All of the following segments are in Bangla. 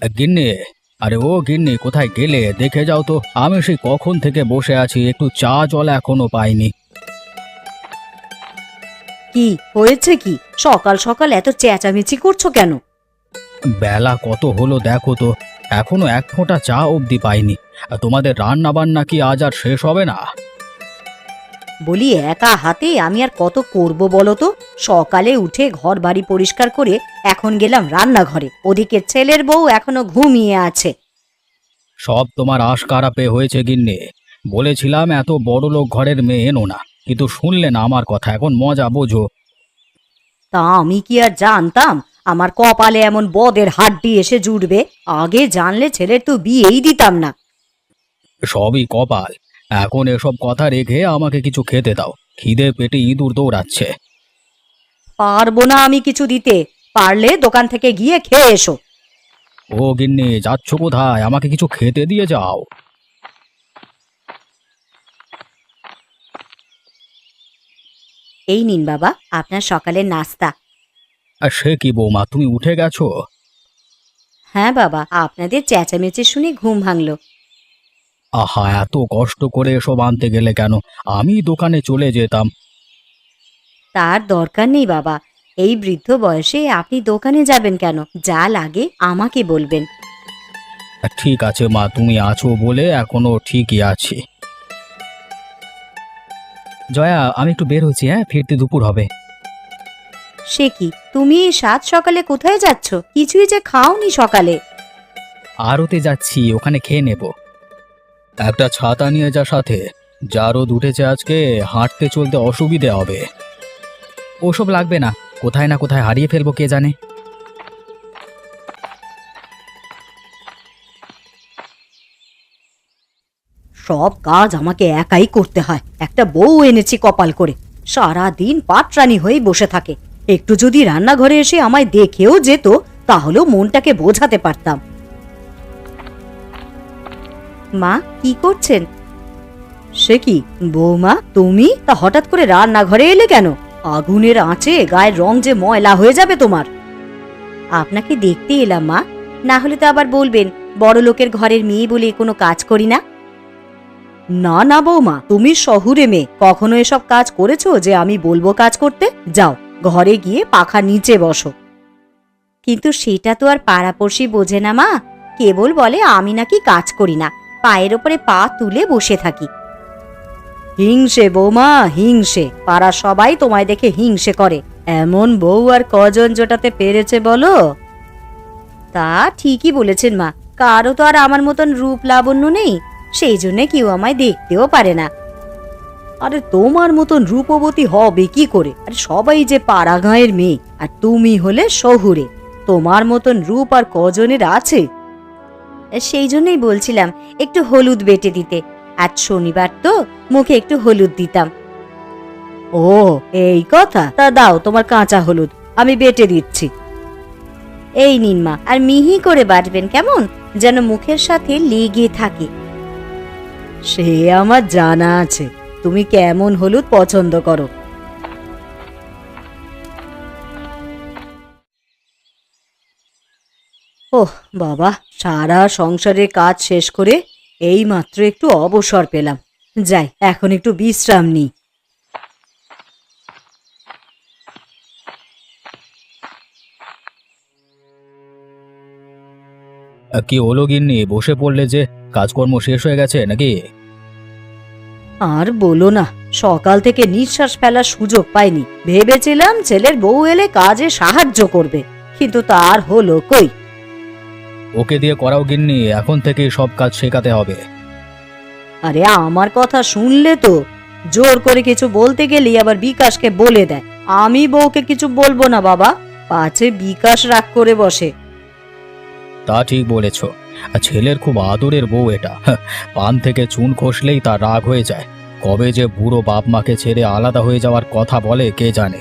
গিন্নি, আরে ও গিন্নি, কোথায় গেলে? দেখে যাও তো, আমি সেই কখন থেকে বসে আছি, একটু চা জল এখনো পাইনি। কি হয়েছে? কি সকাল সকাল এত চেঁচামেচি করছো কেন? বেলা কত হলো দেখো তো, এখনো এক ফোঁটা চা অবধি পাইনি। আর তোমাদের রান্না বান্না কি আজ আর শেষ হবে না? বলি, একা হাতে আমি আর কত করব বলো তো? সকালে উঠে ঘর বাড়ি পরিষ্কার করে এখন গেলাম রান্নাঘরে, ওদিকে ছেলের বউ এখনো ঘুমিয়ে আছে। সব তোমার আশকারাপে হয়েছে গিন্নি। বলেছিলাম এত বড় লোক ঘরের মেয়ে এনো না, কিন্তু শুনলে না আমার কথা, এখন মজা বোঝো। তা আমি কি আর জানতাম আমার কপালে এমন বদের হাড্ডি এসে জুটবে? আগে জানলে ছেলের তো বিয়েই দিতাম না। সবই কপাল। এখন এসব কথা রেখে আমাকে কিছু খেতে দাও, খিদে পেটে ইঁদুর দৌড়াচ্ছে। পারবো না আমি কিছু দিতে, পারলে দোকান থেকে গিয়ে খেয়ে এসো। ও গিন্নি, যাচ্ছ কোথায়? আমাকে কিছু খেতে দিয়ে যাও। এই নিন বাবা, আপনার সকালের নাস্তা। আর সে কি বৌমা, তুমি উঠে গেছো? হ্যাঁ বাবা, আপনাদের চেঁচামেচি শুনে ঘুম ভাঙলো। আহা, এত কষ্ট করে এসব আনতে গেলে কেন? আমি দোকানে চলে যেতাম। তার দরকার নেই বাবা, এই বৃদ্ধ বয়সে আপনি দোকানে যাবেন কেন? যা লাগে আমাকে বলবেন। ঠিক আছে মা, তুমি আছো বলে এখনো ঠিকই আছি। জয়া, আমি একটু বের হচ্ছি, হ্যাঁ, ফিরতে দুপুর হবে। সে কি, তুমি এই সাত সকালে কোথায় যাচ্ছ? কিছুই যে খাওনি সকালে। আরতে যাচ্ছি, ওখানে খেয়ে নেব। একটা ছাতা নিয়ে যা সাথে, যা রোদ উঠেছে আজকে, হাঁটতে চলতে অসুবিধে হবে। ওসব লাগবে না, কোথায় না কোথায় হারিয়ে ফেলবো কে জানে। সব কাজ আমাকে একাই করতে হয়, একটা বউ এনেছি কপাল করে, সারা দিন পাটরানি হয়ে বসে থাকে। একটু যদি রান্নাঘরে এসে আমায় দেখেও যেত, তাহলেও মনটাকে বোঝাতে পারতাম। মা, কি করছেন? সে কি বৌমা, তুমি তা হঠাৎ করে রান্নাঘরে এলে কেন? আগুনের আঁচে গায়ের রং যে ময়লা হয়ে যাবে তোমার। আপনাকে দেখতে এলাম মা, না হলে তো আবার বলবেন বড় লোকের ঘরের মেয়ে বলে কোনো কাজ করি না। না না বৌমা, তুমি শহুরে মেয়ে, কখনো এসব কাজ করেছো যে আমি বলবো কাজ করতে? যাও, ঘরে গিয়ে পাখা নিচে বসো। কিন্তু সেটা তো আর পাড়াপড়শি বোঝে না মা, কেবল বলে আমি নাকি কাজ করি না, পায়ের ওপরে পা তুলে বসে থাকি। হিংসে বৌমা, হিংসে, পাড়া সবাই তোমায় দেখে হিংসে করে। এমন বউ আর কজন জোটাতে পেরেছে বলো? তা ঠিকই বলেছেন মা, কারো তো আর আমার মতন রূপ লাবণ্য নেই, সেই জন্য কেউ আমায় দেখতেও পারে না। আরে তোমার মতন রূপবতী হবে কি করে? আরে সবাই যে পাড়া গাঁয়ের মেয়ে, আর তুমি হলে শহুরে, তোমার মতন রূপ আর কজনের আছে? সেই জন্যই বলছিলাম একটু হলুদ বেটে দিতে, আজ শনিবার তো, মুখে একটু হলুদ দিতাম। ও, এই কথা? তা দাও তোমার কাঁচা হলুদ, আমি বেটে দিচ্ছি। এই নিন মা, আর মিহি করে বাটবেন কেমন, যেন মুখের সাথে লেগে থাকে। সে আমার জানা আছে, তুমি কেমন হলুদ পছন্দ করো। ওহ বাবা, সারা সংসারের কাজ শেষ করে এই মাত্র একটু অবসর পেলাম। যাই, এখন একটু বিশ্রাম নিই। কি হলো গিন্নি, বসে পড়লে যে? কাজকর্ম শেষ হয়ে গেছে নাকি? আর বলো না, সকাল থেকে নিঃশ্বাস ফেলার সুযোগ পাইনি। ভেবেছিলাম ছেলের বউ এলে কাজে সাহায্য করবে, কিন্তু তার হলো কই। ওকে দিয়ে করাও গিন্নি, এখন থেকে সব কাজ শেখাতে হবে। আরে আমার কথা শুনলে তো, জোর করে কিছু বলতে গেলেই আবার বিকাশকে বলে দেয়। আমি বউকে কিছু বলবো না বাবা, পাছে বিকাশ রাগ করে বসে। তা ঠিক বলেছ, আর ছেলের খুব আদরের বউ এটা। পান থেকে চুন খসলেই তার রাগ হয়ে যায়। কবে যে বুড়ো বাপ মাকে ছেড়ে আলাদা হয়ে যাওয়ার কথা বলে কে জানে।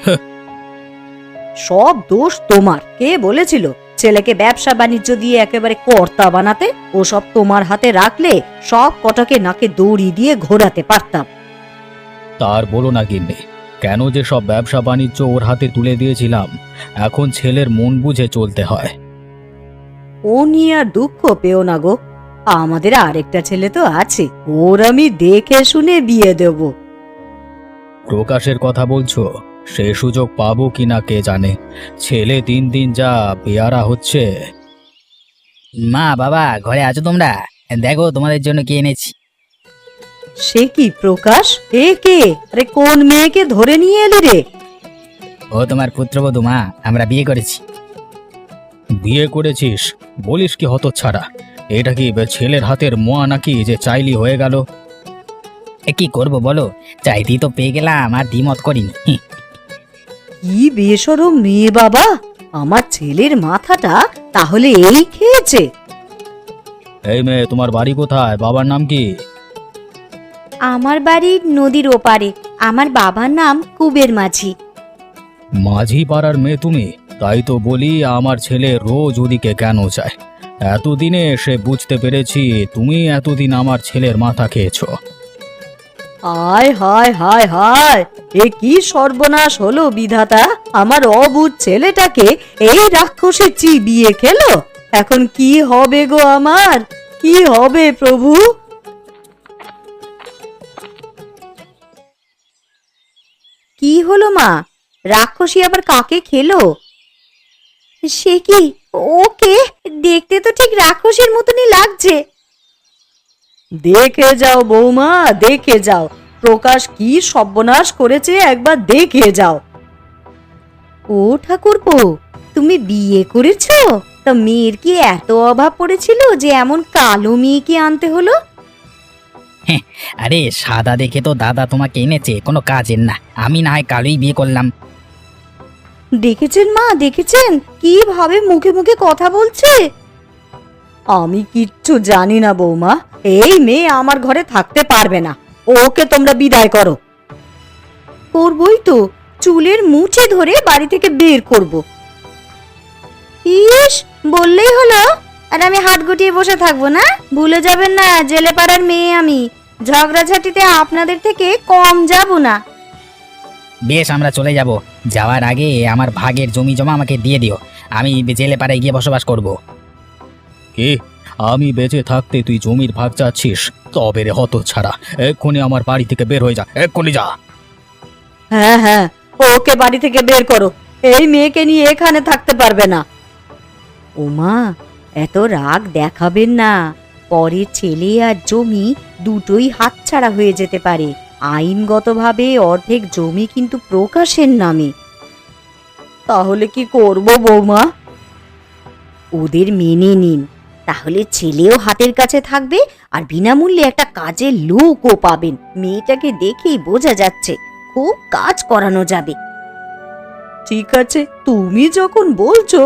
সব দোষ তোমার। কে বলেছিল ছেলেকে ব্যবসা বাণিজ্য দিয়ে একেবারে কর্তা বানাতে? ও সব তোমার হাতে রাখলে সব কটাকে নাকে দড়ি দিয়ে ঘোরাতে পারতাম। তার বলো না গিন্নি, কেন যে সব ব্যবসা বাণিজ্য ওর হাতে তুলে দিয়েছিলাম। এখন ছেলের মন বুঝে চলতে হয়। ও নিয়ে আর দুঃখ পেও না গো। আমাদের আরেকটা ছেলে তো আছে, ওর আমি দেখে শুনে বিয়ে দেব। প্রকাশের কথা বলছো? সে সুযোগ পাবো কিনা কে জানে। ছেলে দিন দিন যা বেয়ারা হচ্ছে। মা বাবা ঘরে আছো তোমরা? দেখো তোমাদের জন্য কি এনেছি। সে কি প্রকাশ, এ কে? আরে কোন মেয়েকে ধরে নিয়ে এলি রে? ও তোমার পুত্রবধূ মা, আমরা বিয়ে করেছি। বিয়ে করেছিস? বলিস কি হতচ্ছাড়া! এটা কি ছেলের হাতের মোয়া নাকি যে চাইলি হয়ে গেল? কি করব বলো, চাইতেই তো পেয়ে গেলাম আর দ্বিমত করিনি। কি বেশরম মেয়ে বাবা! আমার ছেলের মাথাটা তাহলে এই খেয়েছে। এই মেয়ে, তোমার বাড়ি কোথায়? বাবার নাম কি? আমার বাড়ি নদীর ওপারে। আমার বাবার নাম কুবের মাঝি। মাঝি পাড়ার মেয়ে তুমি? তাই তো বলি আমার ছেলে রোজ ওদিকে কেন যায়। এতদিনে এসে বুঝতে পেরেছি তুমি এতদিন আমার ছেলের মাথা খেয়েছো। হায় হায় হায় হায়, এ কি সর্বনাশ হলো বিধাতা! আমার অবুঝ ছেলেটাকে এই রাক্ষসে চিবিয়ে খেলো। এখন কি হবে গো আমার, কি হবে প্রভু? কি হলো মা? রাক্ষসী আবার কাকে খেলো? সে কি, ওকে দেখতে তো ঠিক রাক্ষসীর মতনই লাগছে। দেখে যাও বৌমা, দেখে যাও প্রকাশ কি সর্বনাশ করেছে, একবার দেখে যাও। ও ঠাকুরপো, তুমি বিয়ে করেছো? তা মেয়ের কি এত অভাব পড়েছিল যে এমন কালো মেয়েকে আনতে হলো? আরে সাদা দেখে তো দাদা তোমাকে এনেছে, কোনো কাজের না। আমি না হয় কালোই বিয়ে করলাম। দেখেছেন মা, দেখেছেন কিভাবে মুখে মুখে কথা বলছে? আমি কিচ্ছু জানি না বৌমা, এই মেয়ে আমার ঘরে থাকতে পারবে না। ওকে তোমরা বিদায় করো। করবই তো, চুলের মুঠি ধরে বাড়ি থেকে বের করব। ইস, বললেই হলো। আর আমি হাত গুটিয়ে বসে থাকবো না? ভুলে যাবেন না জেলে পাড়ার মেয়ে আমি, ঝগড়াঝাটিতে আপনাদের থেকে কম যাব না। বেশ, আমরা চলে যাব। যাওয়ার আগে আমার ভাগের জমি জমা আমাকে দিয়ে দিও, আমি জেলে পাড়ায় গিয়ে বসবাস করব। কি? আমি বেঁচে থাকতে তুই জমির ভাগ চাচ্ছিস? তবে রে হতচ্ছাড়া, এক্ষুনি আমার বাড়ি থেকে বের হয়ে যা, এক্ষুনি যা। হ্যাঁ হ্যাঁ, ওকে বাড়ি থেকে বের করো। এই মেয়েকে নিয়ে এখানে থাকতে পারবে না। ওমা, এত রাগ দেখাবেন না। পরে ছেলে আর জমি দুটোই হাতছাড়া হয়ে যেতে পারে। আইনগতভাবে অর্ধেক জমি কিন্তু প্রকাশের নামে। তাহলে কি করব বৌমা? ওদের মেনে নিন, তাহলে ছেলেও হাতের কাছে থাকবে আর বিনামূল্যে একটা কাজের লোকও পাবেন। মেয়েটাকে দেখেই বোঝা যাচ্ছে খুব কাজ করানো যাবে। ঠিক আছে, তুমি যখন বলছো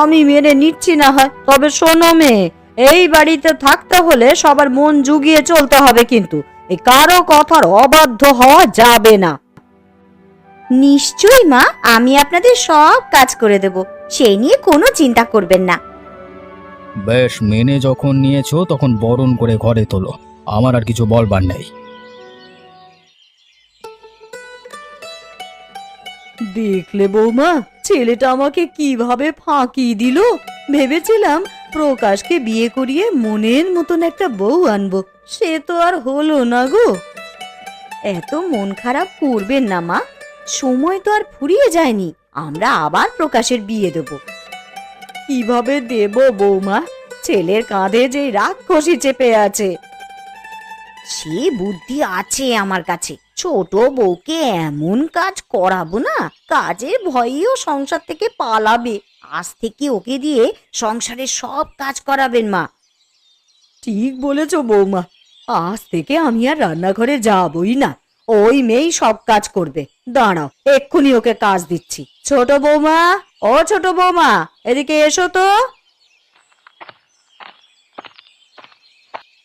আমি মেনে নিচ্ছি না হয়। তবে শোনো মেয়ে, এই বাড়িতে থাকতে হলে সবার মন জুগিয়ে চলতে হবে, কিন্তু এই কারো কথার অবাধ্য হওয়া যাবে না। নিশ্চয়ই মা, আমি আপনাদের সব কাজ করে দেব, সেই নিয়ে কোনো চিন্তা করবেন না। বেশ, মেনে যখন নিয়েছো তখন বরণ করে ঘরে তোলো, আমার আর কিছু বলবার নেই। দেখলে বৌমা, ছেলেটা আমাকে কিভাবে ফাঁকি দিল। ভেবেছিলাম প্রকাশকে বিয়ে করিয়ে মনের মতন একটা বউ আনবো, সে তো আর হলো না গো। এত মন খারাপ করবেন না মা, সময় তো আর ফুরিয়ে যায়নি। আমরা আবার প্রকাশের বিয়ে দেব। কিভাবে দেব বৌমা? ছেলের কাঁধে যে রাক্ষসী চেপে আছে। সে বুদ্ধি আছে আমার কাছে। ছোট বউকে এমন কাজ করাবো না, কাজের ভয়েও সংসার থেকে পালাবে। আজ থেকে ওকে দিয়ে সংসারের সব কাজ করাবেন মা। ঠিক বলেছ বৌমা, আজ থেকে আমি আর রান্নাঘরে যাবই না। ওই মেয়েই সব কাজ করবে। দাঁড়াও, এক্ষুনি ওকে কাজ দিচ্ছি। ছোট বৌমা, ও ছোট বৌমা, এদিকে এসো তো।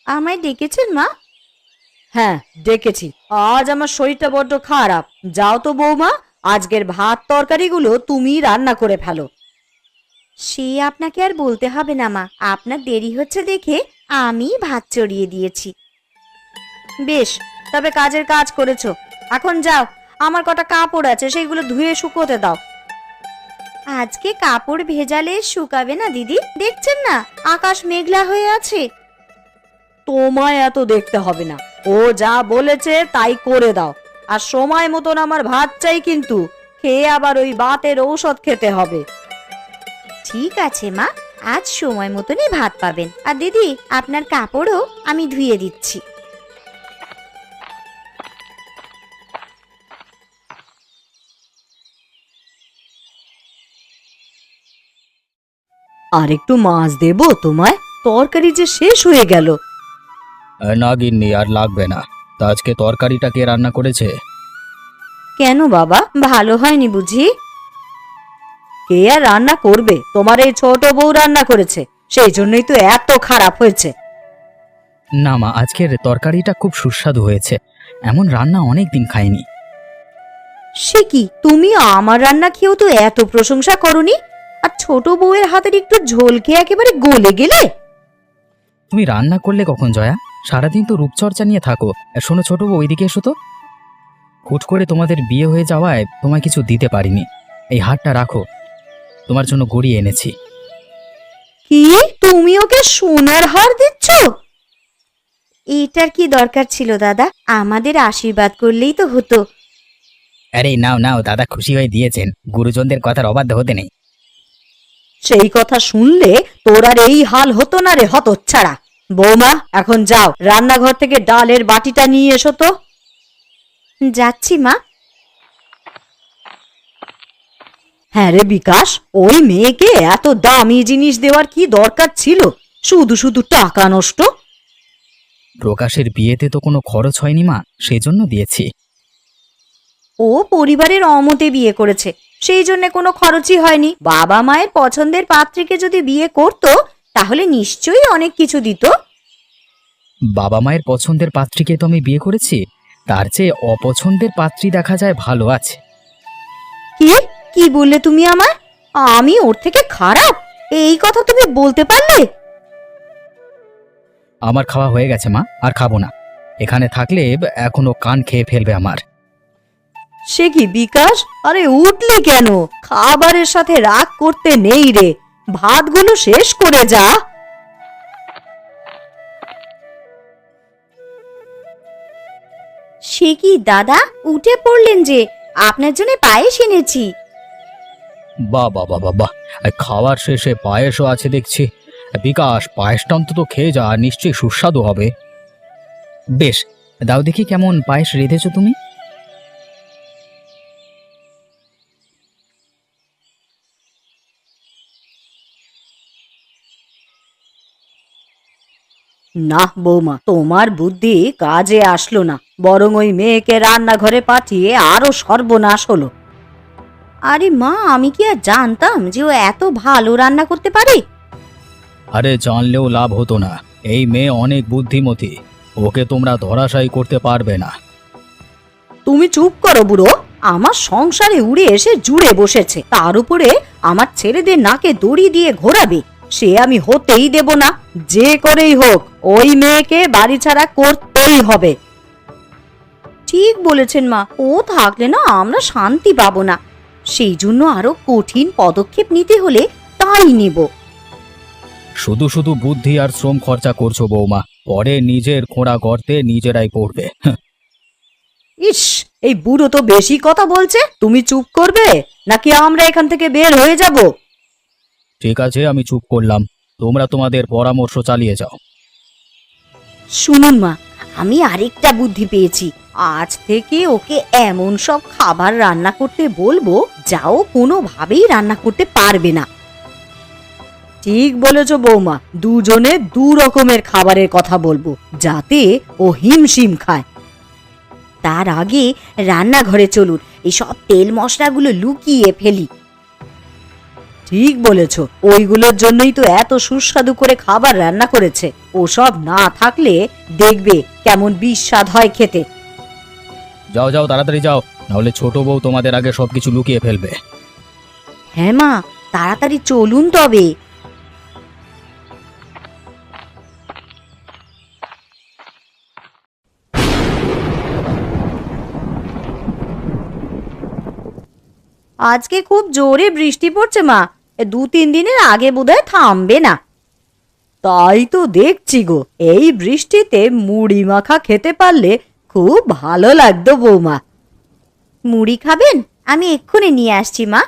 আমায় ডেকেছেন মা? হ্যাঁ, ডেকেছি। আজ আমার শরীরটা বড্ড খারাপ। যাও তো বৌমা, আজকের ভাত তরকারিগুলো তুমি রান্না করে ফেলো। সে আপনাকে আর বলতে হবে না মা, আপনার দেরি হচ্ছে দেখে আমি ভাত চড়িয়ে দিয়েছি। বেশ, তবে কাজের কাজ করেছো। এখন যাও, আমার কটা কাপড় আছে সেগুলো ধুয়ে শুকোতে দাও। আজকে কাপড় ভেজালে শুকাবে না দিদি, দেখছেন না আকাশ মেঘলা হয়ে আছে। তোমায় এত দেখতে হবে না, ও যা বলেছে তাই করে দাও। আর সময় মতন আমার ভাত চাই, কিন্তু খেয়ে আবার ওই বাতের ঔষধ খেতে হবে। ঠিক আছে মা, আজ সময় মতনই ভাত পাবেন। আর দিদি আপনার কাপড়ও আমি ধুয়ে দিচ্ছি। আর একটু মাছ দেবো তোমায়? তরকারি যে শেষ হয়ে গেল। না গিন্নি, আর লাগবে না। তা আজকে তরকারিটা কে রান্না করেছে? কেন বাবা, ভালো হয়নি বুঝি? কে আর রান্না করবে, তোমার এই ছোট বউ রান্না করেছে, সেই জন্যই তো এত খারাপ হয়েছে। না মা, আজকের তরকারিটা খুব সুস্বাদু হয়েছে। এমন রান্না অনেক দিন খাইনি। সে কি, তুমি আমার রান্না খেয়েও তো এত প্রশংসা করনি, আর ছোট বউয়ের হাতের একটু ঝোল খেয়ে একেবারে গলে গেলে। তুমি রান্না করলে কখন জয়া? সারাদিন তো রূপচর্চা নিয়ে থাকো। শোনো ছোট বউ, ওইদিকে এসো তো। হুট করে তোমাদের বিয়ে হয়ে যাওয়ায় তোমায় কিছু দিতে পারিনি। এই হারটা রাখো, তোমার জন্য গড়িয়ে এনেছি। কি, তুমি ওকে সোনার হার দিচ্ছ? এটার কি দরকার ছিল দাদা? আমাদের আশীর্বাদ করলেই তো হতো। আরে নাও নাও, দাদা খুশি হয়ে দিয়েছেন। গুরুজনদের কথার অবাধ্য হতে নেই। সেই কথা শুনলে তোর আর এই হাল হতো না রে হতচ্ছাড়া। বৌমা, এখন যাও, রান্নাঘর থেকে ডালের বাটিটা নিয়ে এসো তো। যাচ্ছি মা। হ্যাঁ রে বিকাশ, ওই মেয়েকে এত দামি জিনিস দেওয়ার কি দরকার ছিল? শুধু শুধু টাকা নষ্ট। প্রকাশের বিয়েতে তো কোনো খরচ হয়নি মা, সেজন্য দিয়েছি। ও পরিবারের অমতে বিয়ে করেছে, সেই জন্য কোনো খরচই হয়নি। বাবা মায়ের পছন্দের পাত্রীকে যদি বিয়ে করতো তাহলে নিশ্চয়ই অনেক কিছু দিত। বাবা মায়ের পছন্দের পাত্রীকে তো আমি বিয়ে করেছি, তার চেয়ে অপছন্দের পাত্রী দেখা যায় ভালো আছে। কি কি বললে তুমি আমায়? আমি ওর থেকে খারাপ? এই কথা তুমি বলতে পারলে? আমার খাওয়া হয়ে গেছে মা, আর খাবো না। এখানে থাকলে এখনো কান খেয়ে ফেলবে আমার। সে কি বিকাশ, আরে উঠলি কেন? খাবারের সাথে রাগ করতে নেই রে, ভাতগুলো শেষ করে যা। সে কি দাদা, উঠে পড়লেন যে? আপনার জন্য পায়েস এনেছি। বাহ বাহ বাহ বাহ বাহ, খাওয়ার শেষে পায়েসও আছে দেখছি। বিকাশ, পায়েসটা অন্তত খেয়ে যা, নিশ্চয়ই সুস্বাদু হবে। বেশ, দাও দেখি কেমন পায়েস রেঁধেছো তুমি। না বৌমা, তোমার বুদ্ধি কাজে আসলো না, বরং ওই মেয়েকে রান্নাঘরে পাঠিয়ে আরো সর্বনাশ হলো। আরে মা, আমি কি আর জানতাম যে ও এত ভালো রান্না করতে পারে? আরে জানলেও লাভ হতো না, এই মেয়ে অনেক বুদ্ধিমতী। ওকে তোমরা ধরাশায়ী করতে পারবে না। তুমি চুপ করো বুড়ো, আমার সংসারে উড়ে এসে জুড়ে বসেছে, তার উপরে আমার ছেলেদের নাকে দড়ি দিয়ে ঘোরাবে। সে আমি হতেই দেব না, যে করেই হোক ওই মেয়েকে বাড়ি ছাড়া করতেই হবে। ঠিক বলেছেন মা, ও থাকলে না আমরা শান্তি পাবো না, সেই জন্য আরো কঠিন পদক্ষেপ নিতে হলে তাই নিব। শুধু শুধু বুদ্ধি আর শ্রম খরচা করছো বৌমা, পরে নিজের খোঁড়া গর্তে নিজেরাই পড়বে। ইস, এই বুড়ো তো বেশি কথা বলছে। তুমি চুপ করবে নাকি আমরা এখান থেকে বের হয়ে যাব? ঠিক আছে, আমি চুপ করলাম। তোমরা তোমাদের পরামর্শ চালিয়ে যাও। শুনুন মা, আমি আরেকটা বুদ্ধি পেয়েছি। আজ থেকে ওকে এমন সব খাবার রান্না করতে বলবো যাও কোনোভাবেই রান্না করতে পারবে না। ঠিক বলেছ বৌমা, দুজনে দু রকমের খাবারের কথা বলবো, যাতে ও হিমশিম খায়। তার আগে রান্নাঘরে চলুন, এই সব তেল মশলাগুলো লুকিয়ে ফেলি। ঠিক বলেছ, ওইগুলোর জন্যই তো এত সুস্বাদু করে খাবার রান্না করেছে। ওসব না থাকলে দেখবে কেমন বিস্বাদ হয় খেতে। যাও যাও, তাড়াতাড়ি যাও, নাহলে ছোট বউ তোমাদের আগে সবকিছু লুকিয়ে ফেলবে। হ্যাঁ মা, তাড়াতাড়ি চলুন তবে। আজকে খুব জোরে বৃষ্টি পড়ছে মা, 2-3 দিনের আগে বোধহয় থামবে না। তাই তো দেখছি গো, এই বৃষ্টিতে মুড়ি মাখা খেতে পারলে খুব ভালো লাগতো বৌমা। মুড়ি খাবেন? আমি এক্ষুনি নিয়ে আসছি মা।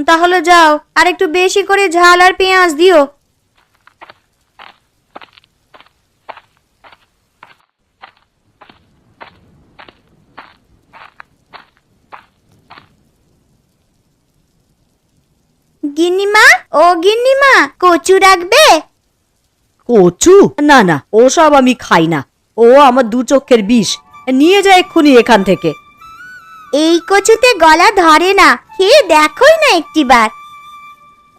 তাহলে যাও, আর একটু বেশি করে ঝাল আর পেঁয়াজ দিও। গিন্নিমা, ও গিন্নিমা, কচু রাখবে? কচু? না না, ওসব আমি খাই না, ও আমার দু চোখের বিষ। নিয়ে যা এক্ষুনি এখান থেকে। এই কচুতে গলা ধরে না, খেয়ে দেখোই না একটিবার।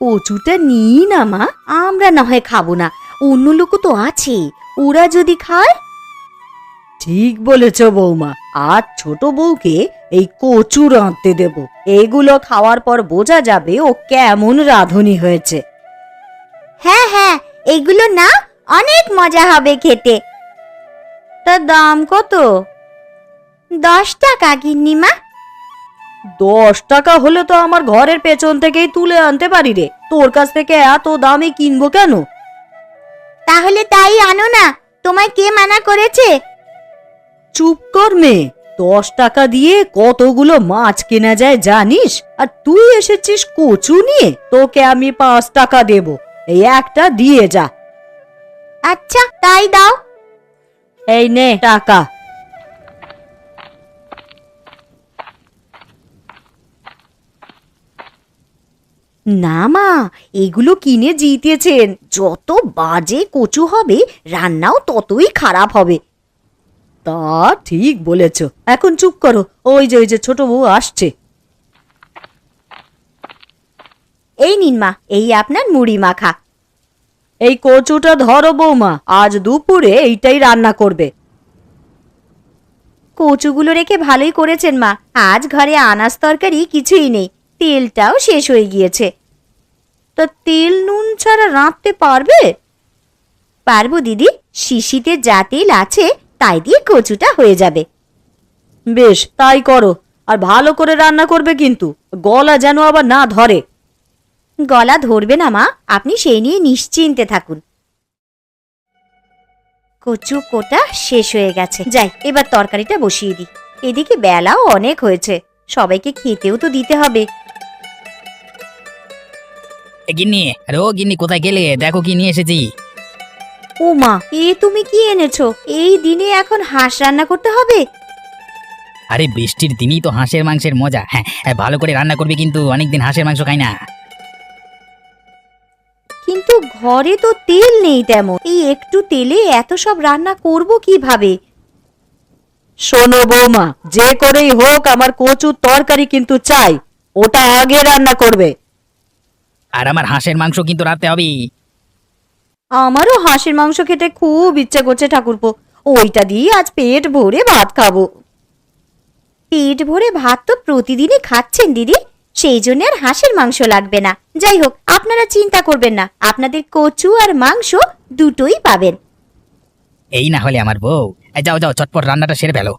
কচুটা নিই না মা, আমরা না হয় খাবো না, অন্য লোক তো আছে, ওরা যদি খায়। ঠিক বলেছ বৌমা, আজ ছোট বউকে এই কচু রাঁধতে দেব, এগুলো খাওয়ার পর বোঝা যাবে ও কেমন রাঁধুনি হয়েছে। হ্যাঁ হ্যাঁ, এগুলো না অনেক মজা হবে খেতে। তার দাম কত? 10 টাকা গিন্নিমা। 10 টাকা হলে তো আমার ঘরের পেছন থেকেই তুলে আনতে পারি রে, তোর কাছ থেকে এত দামে কিনবো কেন? তাহলে তাই আনো না, তোমায় কে মানা করেছে? চুপ কর মেয়ে, 10 টাকা দিয়ে কতগুলো মাছ কেনা যায় জানিস, আর তুই এসেছিস কচু নিয়ে? তোকে আমি 5 টাকা দেব, এই একটা দিয়ে যা। আচ্ছা তাই দাও। এই নে টাকা। না মা, এগুলো কিনে জিতেছেন, যত বাজে কচু হবে রান্নাও ততই খারাপ হবে। তা ঠিক বলেছ, এখন চুপ করো, ওই যে ছোট বউ আসছে। এই নিন মা, এই আপনার মুড়ি মাখা। এই কচুটা ধরো বৌমা, আজ দুপুরে এইটাই রান্না করবে। কচুগুলো রেখে ভালোই করেছেন মা, আজ ঘরে আনাজ তরকারি কিছুই নেই, তেলটাও শেষ হয়ে গিয়েছে। তা তেল নুন ছাড়া রাঁধতে পারবে? পারবো দিদি, শিশিতে যা তেল আছে তাই দিয়ে কচুটা হয়ে যাবে। বেশ তাই করো, আর ভালো করে রান্না করবে কিন্তু, গলা যেন আবার না ধরে। গলা ধরবে না মা, আপনি সেই নিয়ে নিশ্চিন্তে থাকুন। কচু কোটা শেষ হয়ে গেছে, যাই এবার তরকারিটা বসিয়ে দিই। এদিকে বেলাও অনেক হয়েছে, সবাইকে খেতেও তো দিতে হবে। গিন্নি, আরে ও গিন্নি, কোথায় গেলে? দেখো কি নিয়ে এসেছি। ও মা, এ তুমি কি এনেছো? এই দিনে এখন হাঁস রান্না করতে হবে? আরে বৃষ্টির দিনই তো হাঁসের মাংসের মজা। হ্যাঁ, ভালো করে রান্না করবে কিন্তু, অনেকদিন হাঁসের মাংস খাই না। কিন্তু ঘরে তো তেল নেই তেমন, এই একটু তেলে এত সব রান্না করব কিভাবে? শোনো বৌমা, যে করেই হোক আমার কচুর তরকারি কিন্তু চাই, ওটা আগে রান্না করবে। আর আমার হাঁসের মাংস কিন্তু রাতে হবে। আমারও হাঁসের মাংস খেতে খুব ইচ্ছে করছে ঠাকুরপো, ওইটা দিয়ে আজ পেট ভরে ভাত খাবো। পেট ভরে ভাত তো প্রতিদিনই খাচ্ছেন দিদি, সেই জন্য আর হাঁসের মাংস লাগবে না। যাই হোক, আপনারা চিন্তা করবেন না, আপনাদের কচু আর মাংস দুটোই পাবেন। এই না হলে আমার বউ। যাও যাও, চটপট রান্নাটা সেরে ফেলো।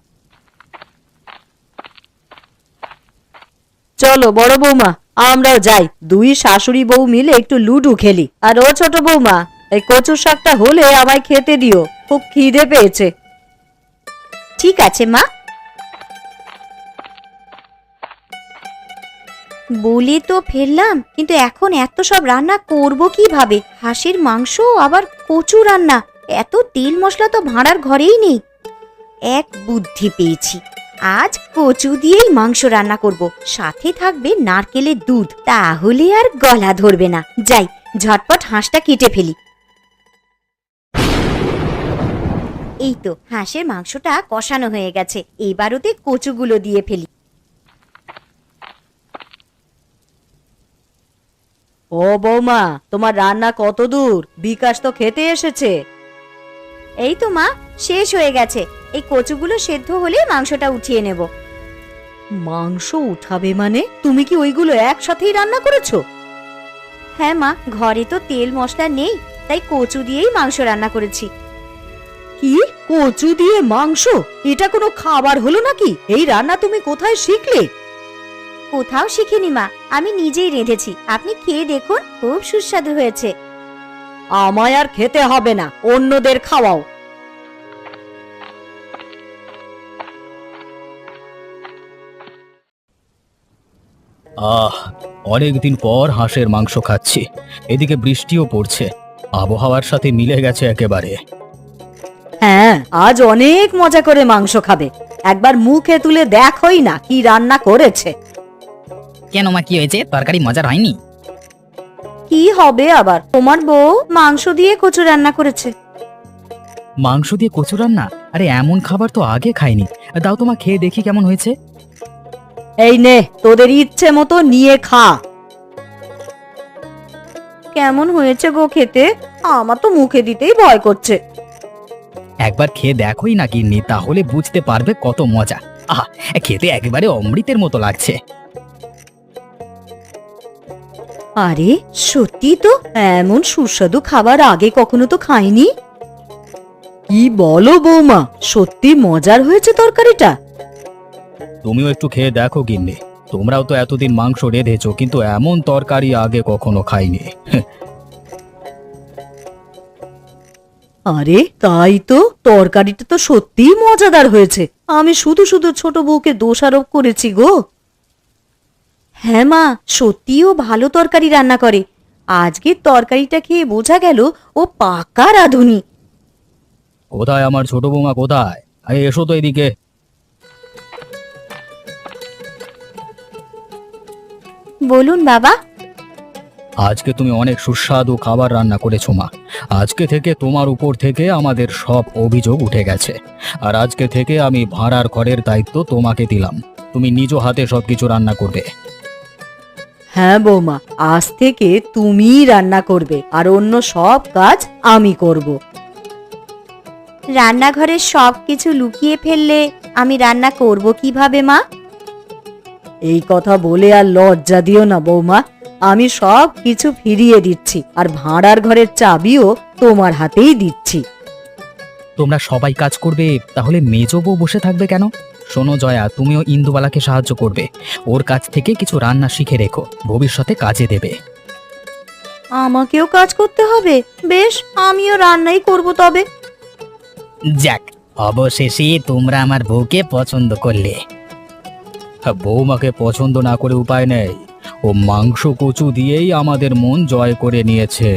চলো বড় বৌমা, আমরাও যাই, দুই শাশুড়ি বউ মিলে একটু লুডু খেলি। আর ও ছোট বৌমা, এই কচুর শাকটা হলে আমায় খেতে দিও, খুব খিদে পেয়েছে। ঠিক আছে মা। বলি তো ফেললাম, কিন্তু এখন এত সব রান্না করব কিভাবে? হাঁসের মাংস আবার কচু রান্না, এত তেল মশলা তো ভাঁড়ার ঘরেই নেই। এক বুদ্ধি পেয়েছি, আজ কচু দিয়েই মাংস রান্না করব, সাথে থাকবে নারকেলের দুধ, তাহলে আর গলা ধরবে না। যাই, ঝটপট হাঁসটা কেটে ফেলি। এই তো হাঁসের মাংসটা কষানো হয়ে গেছে, এবার ওতে কচুগুলো দিয়ে ফেলি। ও বৌমা, তোমার রান্না কত দূর? বিকাশ তো খেতে এসেছে। এই তো মা, শেষ হয়ে গেছে, এই কচুগুলো সেদ্ধ হলে মাংসটা উঠিয়ে নেব। মাংস উঠাবে মানে? তুমি কি ওইগুলো একসাথেই রান্না করেছো? হ্যাঁ মা, ঘরে তো তেল মশলা নেই, তাই কচু দিয়েই মাংস রান্না করেছি। কি, কচু দিয়ে মাংস? এটা কোনো খাবার হলো নাকি? এই রান্না তুমি কোথায় শিখলে? কোথাও শিখিনি মা, আমি নিজেই রেঁধেছি। আপনি খেয়ে দেখুন, খুব সুস্বাদু হয়েছে। আমায় আর খেতে হবে না, অন্যদের খাওয়াও। আহ, অনেকদিন পর হাঁসের মাংস খাচ্ছি। এদিকে বৃষ্টিও পড়ছে, আবহাওয়ার সাথে মিলে গেছে একেবারে। হ্যাঁ, আজ অনেক মজা করে মাংস খাবে। একবার মুখে তুলে দেখোই না কি রান্না করেছে। কেন মা, কি হয়েছে? তরকারি মজার হয়নি? কি হবে আবার, তোমার বউ মাংস দিয়ে কচু রান্না করেছে। মাংস দিয়ে কচু রান্না? আরে এমন খাবার তো আগে খাইনি। দাও তোমা, খেয়ে দেখি কেমন হয়েছে। এই নে, তোদের ইচ্ছে মতো নিয়ে খা। কেমন হয়েছে গো খেতে? আমার তো মুখে দিতেই ভয় করছে। একবার খেয়ে দেখোই না গিন্নি, তাহলে বুঝতে পারবে কত মজা। আহা, খেতে একেবারে অমৃতের মতো লাগছে। আরে সত্যি তো, এমন সুস্বাদু খাবার আগে কখনো তো খাইনি। কি বলো বৌমা, সত্যি মজার হয়েছে তরকারিটা? তুমিও একটু খেয়ে দেখো গিন্নি, তোমরাও তো এতদিন মাংস রেঁধেছো, কিন্তু এমন তরকারি আগে কখনো খাইনি। আরে তাই তো, তরকারিটা তো সত্যিই মজাদার হয়েছে। আমি শুধু শুধু ছোট বউকে দোষারোপ করেছি গো। হ্যাঁ মা, সত্যিও ভালো তরকারি রান্না করে। আজকের তরকারিটা খেয়ে বোঝা গেল ও পাকা রাঁধুনি। কোথায় আমার ছোট বৌমা, কোথায়? আরে এসো তো এদিকে। বলুন বাবা। আজকে তুমি অনেক সুস্বাদু খাবার রান্না করেছো মা। আজকে থেকে তোমার উপর থেকে আমাদের সব অভিযোগ উঠে গেছে। আর আজকে থেকে আমি ভাড়ার ঘরের দায়িত্ব তোমাকে দিলাম। তুমি নিজ হাতে সবকিছু রান্না করবে। হ্যাঁ বৌমা, আজ থেকে তুমিই রান্না করবে, আর অন্য সব কাজ আমি করব। রান্নাঘরের সব কিছু লুকিয়ে ফেললে আমি রান্না করব কিভাবে মা? এই কথা বলে আর লজ্জা দিও না বৌমা। আমি সব কিছু ফিরিয়ে দিচ্ছি, আর ভাড়ার ঘরের চাবিও তোমার হাতেই দিচ্ছি। তোমরা সবাই কাজ করবে, তাহলে মেজ বউ বসে থাকবে কেন? শোনো জয়া, তুমিও ইন্দুবালাকে সাহায্য করবে। ওর কাছ থেকে কিছু রান্না শিখে রেখো, ভবিষ্যতে কাজে দেবে। আমাকেও কাজ করতে হবে? বেশ, আমিও রান্নাই করব তবে। যাক, অবশেষে তোমরা আমার বউকে পছন্দ করলে। বৌমাকে পছন্দ না করে উপায় নেই। ও মাংস কচু দিয়েই আমাদের মন জয় করে নিয়েছে।